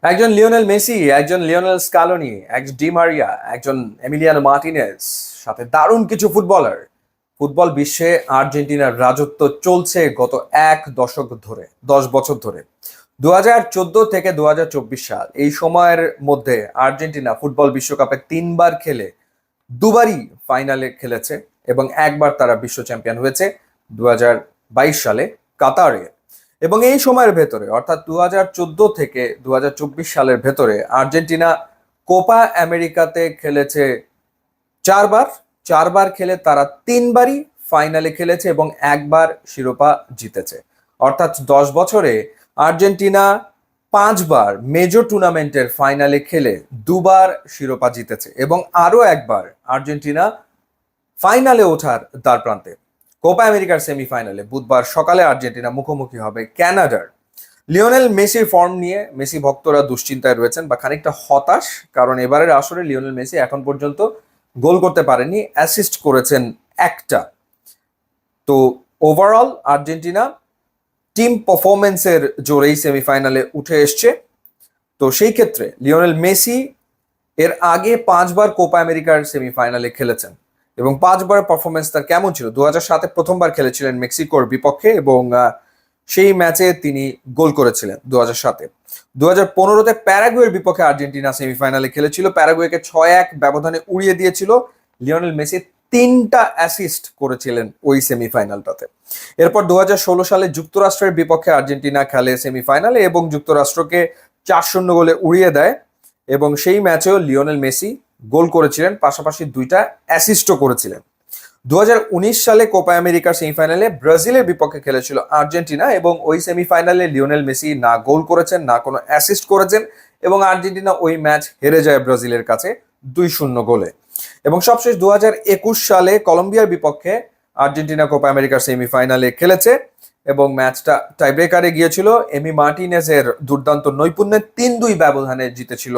একজন Lionel Messi, একজন Lionel Scaloni, একজন ডি মারিয়া, একজন এমিলিয়ানো মার্টিনেজ, সাথে দারুণ কিছু ফুটবলার। ফুটবল বিশ্বে আর্জেন্টিনার রাজত্ব চলছে গত এক দশক ধরে, 10 বছর ধরে। 2014 থেকে 2024 সাল, এই সময়ের মধ্যে আর্জেন্টিনা ফুটবল বিশ্বকাপে 3বার খেলে 2বারই ফাইনালে খেলেছে এবং একবার তারা বিশ্ব চ্যাম্পিয়ন হয়েছে 2022 সালে কাতারে। এবং এই সময়ের ভেতরে অর্থাৎ 2014 থেকে 2024 সালের ভেতরে আর্জেন্টিনা কোপা আমেরিকাতে খেলেছে 4বার। 4বার খেলে তারা 3বারই ফাইনালে খেলেছে এবং একবার শিরোপা জিতেছে। অর্থাৎ 10 বছরে আর্জেন্টিনা 5বার মেজর টুর্নামেন্টের ফাইনালে খেলে 2বার শিরোপা জিতেছে এবং আরো একবার আর্জেন্টিনা ফাইনালে ওঠার দ্বার প্রান্তে। কোপা আমেরিকার সেমিফাইনালে বুধবার সকালে আর্জেন্টিনা মুখোমুখি হবে কানাডার। লিওনেল মেসির ফর্ম নিয়ে মেসি ভক্তরা দুশ্চিন্তায় রয়েছেন বা খানিকটা হতাশ, কারণ এবারের আসরে লিওনেল মেসি এখন পর্যন্ত গোল করতে পারেননি, অ্যাসিস্ট করেছেন একটা। তো ওভারঅল আর্জেন্টিনা টিম পারফরমেন্সের জোরেই সেমিফাইনালে উঠে এসছে। তো সেই ক্ষেত্রে লিওনেল মেসি এর আগে 5বার কোপা আমেরিকার সেমিফাইনালে খেলেছেন এবং 5বার পারফরমেন্স তার কেমন ছিল। 2007-এ প্রথমবার খেলেছিলেন মেক্সিকোর বিপক্ষে এবং সেই ম্যাচে তিনি গোল করেছিলেন 2007-এ। 2015-তে প্যারাগুয়ের বিপক্ষে আর্জেন্টিনা সেমিফাইনালে খেলেছিল, প্যারাগুয়েকে 6-1 ব্যবধানে উড়িয়ে দিয়েছিল। লিওনেল মেসি 3টা অ্যাসিস্ট করেছিলেন ওই সেমিফাইনালটাতে। এরপর 2016 সালে যুক্তরাষ্ট্রের বিপক্ষে আর্জেন্টিনা খেলে সেমিফাইনালে এবং যুক্তরাষ্ট্রকে 4-0 গোলে উড়িয়ে দেয় এবং সেই ম্যাচেও লিওনেল মেসি গোল করেছিলেন, পাশাপাশি 2টা অ্যাসিস্টও করেছিলেন। 2019 সালে কোপা আমেরিকার সেমিফাইনালে ব্রাজিলের বিপক্ষে খেলেছিল আর্জেন্টিনা এবং ওই সেমিফাইনালে লিওনেল মেসি না গোল করেছেন না কোনো অ্যাসিস্ট করেছেন এবং আর্জেন্টিনা ওই ম্যাচ হেরে যায় ব্রাজিলের কাছে 2-0 গোলে। এবং সবশেষ 2021 সালে কলম্বিয়ার বিপক্ষে আর্জেন্টিনা কোপা আমেরিকার সেমিফাইনালে খেলেছে এবং ম্যাচটা টাইব্রেকারে গিয়েছিল। এমি মার্টিনেজের দুর্দান্ত নৈপুণ্যে 3-2 ব্যবধানে জিতেছিল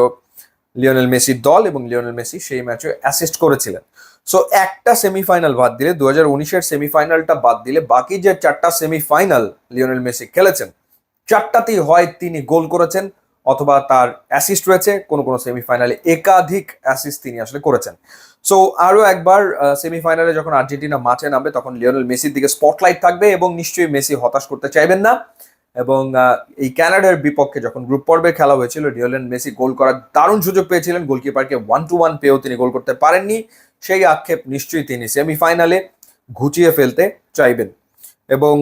লিওনেল মেসির দল এবং লিওনেল মেসি সেই ম্যাচে অ্যাসিস্ট করেছিলেন। সো একটা সেমিফাইনাল বাদ দিলে, 2019-এর সেমিফাইনালটা বাদ দিলে, বাকি যে 4টা সেমিফাইনাল লিওনেল মেসি খেলেছেন 4টাতেই হয় তিনি গোল করেছেন অথবা তার অ্যাসিস্ট রয়েছে, কোনো কোনো সেমিফাইনালে একাধিক অ্যাসিস্ট তিনি আসলে করেছেন। সো আরো একবার সেমিফাইনালে যখন আর্জেন্টিনা মাঠে নামবে তখন লিওনেল মেসির দিকে স্পটলাইট থাকবে এবং নিশ্চয়ই মেসি হতাশ করতে চাইবেন না। এবং এই কানাডার বিপক্ষে যখন গ্রুপ পর্বে খেলা হয়েছিল, লিওনেল মেসি গোল করার দারুণ সুযোগ পেয়েছিলেন, গোলকিপারকে 1-1 পেয়েও তিনি গোল করতে পারেননি। সেই আক্ষেপ নিশ্চয়ই তিনি সেমিফাইনালে ঘুচিয়ে ফেলতে চাইবেন এবং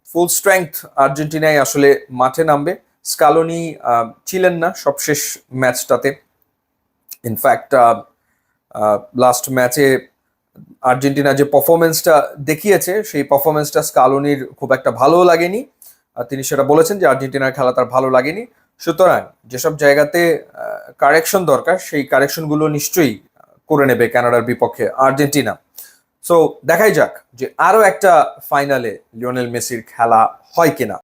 ফুল স্ট্রেংথ আর্জেন্টিনায় আসলে মাঠে নামবে। স্কালোনি ছিলেন না সবশেষ ম্যাচটাতে। ইনফ্যাক্ট লাস্ট ম্যাচে আর্জেন্টিনা যে পারফরমেন্সটা দেখিয়েছে সেই পারফরমেন্সটা স্কালোনির খুব একটা ভালো লাগেনি। তিনি সেটা বলেছেন যে আর্জেন্টিনার খেলা তার ভালো লাগেনি। সুতরাং যেসব জায়গাতে কারেকশন দরকার সেই কারেকশনগুলো নিশ্চয়ই করে নেবে কানাডার বিপক্ষে আর্জেন্টিনা। সো দেখাই যাক যে আরো একটা ফাইনালে লিওনেল মেসির খেলা হয় কিনা।